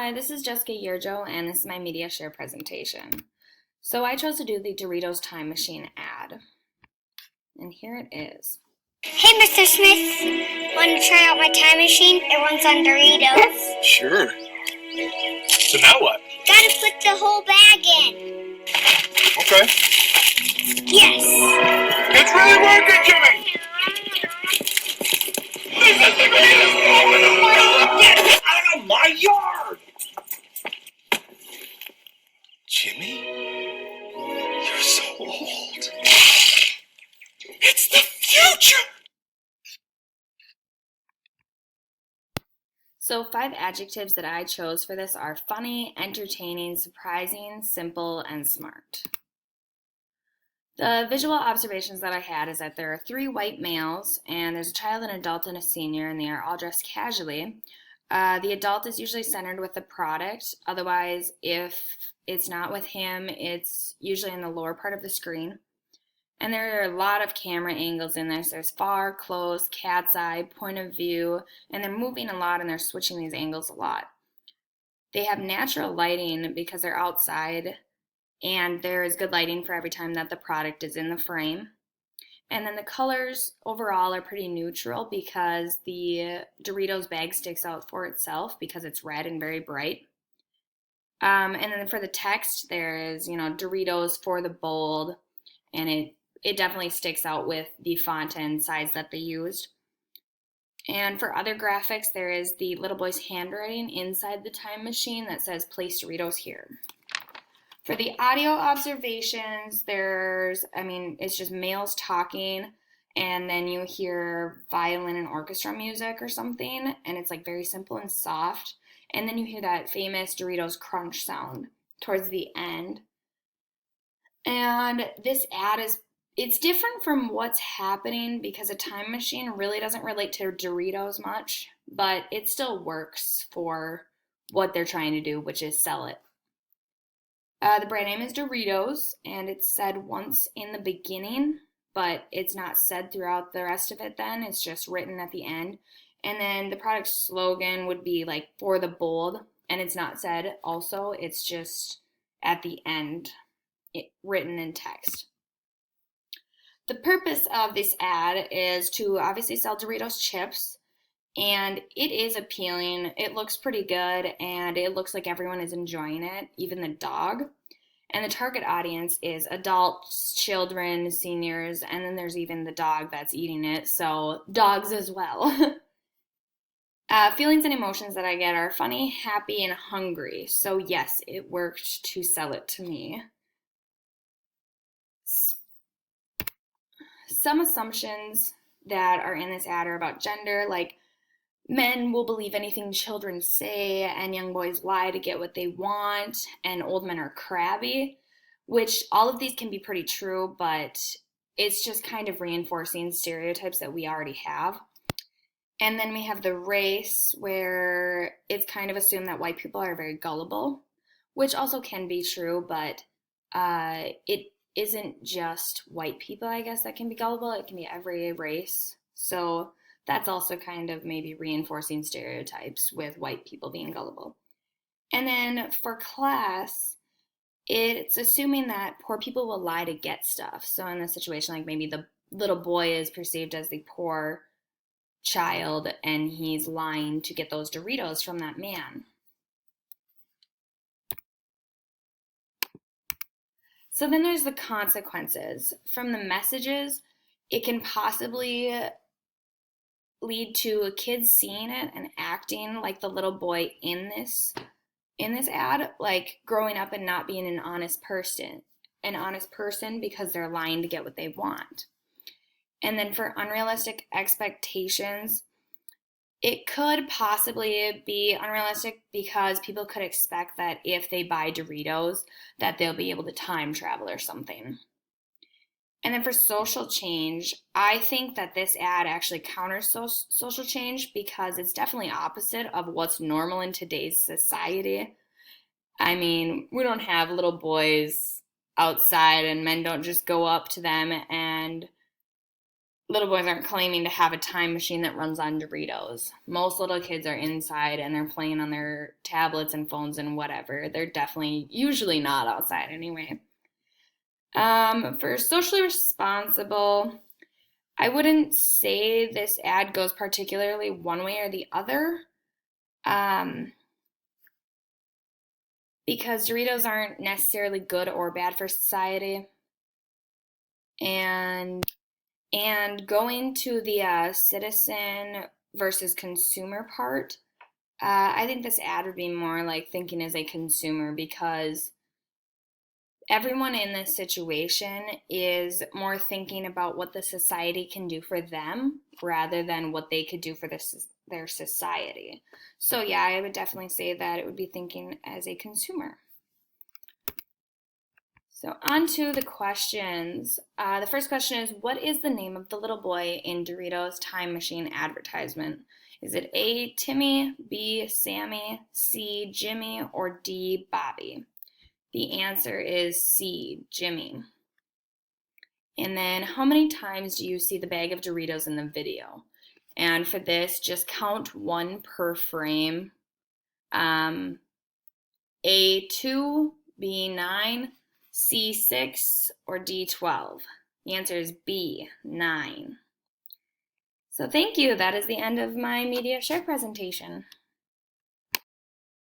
Hi, this is Jessica Yrjo, and this is my media share presentation. So I chose to do the Doritos Time Machine ad, and here it is. Hey, Mr. Smith. Want to try out my time machine? It runs on Doritos. Sure. So now what? Gotta put the whole bag in. Okay. Yes. It's really working, Jimmy! This is the greatest moment of my life! Get out of my yard! Jimmy? You're so old. It's the future! So 5 adjectives that I chose for this are funny, entertaining, surprising, simple, and smart. The visual observations that I had is that there are 3 white males, and there's a child, an adult, and a senior, and they are all dressed casually. The adult is usually centered with the product. Otherwise, if it's not with him, it's usually in the lower part of the screen. And there are a lot of camera angles in this. There's far, close, cat's eye, point of view, and they're moving a lot and they're switching these angles a lot. They have natural lighting because they're outside, and there is good lighting for every time that the product is in the frame. And then the colors overall are pretty neutral because the Doritos bag sticks out for itself because it's red and very bright. And then for the text, there is, Doritos for the bold, and it definitely sticks out with the font and size that they used. And for other graphics, there is the little boy's handwriting inside the time machine that says place Doritos here. For the audio observations, it's just males talking, and then you hear violin and orchestra music or something, and it's like very simple and soft. And then you hear that famous Doritos crunch sound towards the end. And this ad it's different from what's happening because a time machine really doesn't relate to Doritos much, but it still works for what they're trying to do, which is sell it. The brand name is Doritos, and it's said once in the beginning, but it's not said throughout the rest of it then. It's just written at the end. And then the product slogan would be like for the bold, and it's not said also. It's just at the end, written in text. The purpose of this ad is to obviously sell Doritos chips, and it is appealing. It looks pretty good, and it looks like everyone is enjoying it, even the dog. And the target audience is adults, children, seniors, and then there's even the dog that's eating it, so dogs as well. Feelings and emotions that I get are funny, happy, and hungry. So yes, it worked to sell it to me. Some assumptions that are in this ad are about gender, like men will believe anything children say, and young boys lie to get what they want, and old men are crabby, which all of these can be pretty true, but it's just kind of reinforcing stereotypes that we already have. And then we have the race, where it's kind of assumed that white people are very gullible, which also can be true, but it isn't just white people, I guess, that can be gullible. It can be every race. So that's also kind of maybe reinforcing stereotypes with white people being gullible. And then for class, it's assuming that poor people will lie to get stuff. So in this situation, like maybe the little boy is perceived as the poor child, and he's lying to get those Doritos from that man. So then there's the consequences. From the messages, it can possibly lead to a kid seeing it and acting like the little boy in this ad, like growing up and not being an honest person because they're lying to get what they want. And then for unrealistic expectations, it could possibly be unrealistic because people could expect that if they buy Doritos, that they'll be able to time travel or something. And then for social change, I think that this ad actually counters social change because it's definitely opposite of what's normal in today's society. I mean, we don't have little boys outside, and men don't just go up to them and little boys aren't claiming to have a time machine that runs on Doritos. Most little kids are inside and they're playing on their tablets and phones and whatever. They're definitely usually not outside anyway. For socially responsible, I wouldn't say this ad goes particularly one way or the other. Because Doritos aren't necessarily good or bad for society. And going to the citizen versus consumer part, I think this ad would be more like thinking as a consumer, because everyone in this situation is more thinking about what the society can do for them rather than what they could do for their society. So yeah, I would definitely say that it would be thinking as a consumer. So on to the questions. The first question is, what is the name of the little boy in Doritos Time Machine advertisement? Is it A, Timmy, B, Sammy, C, Jimmy, or D, Bobby? The answer is C, Jimmy. And then how many times do you see the bag of Doritos in the video? And for this, just count one per frame. A2, B9, C6, or D12? The answer is B, 9. So thank you. That is the end of my media share presentation.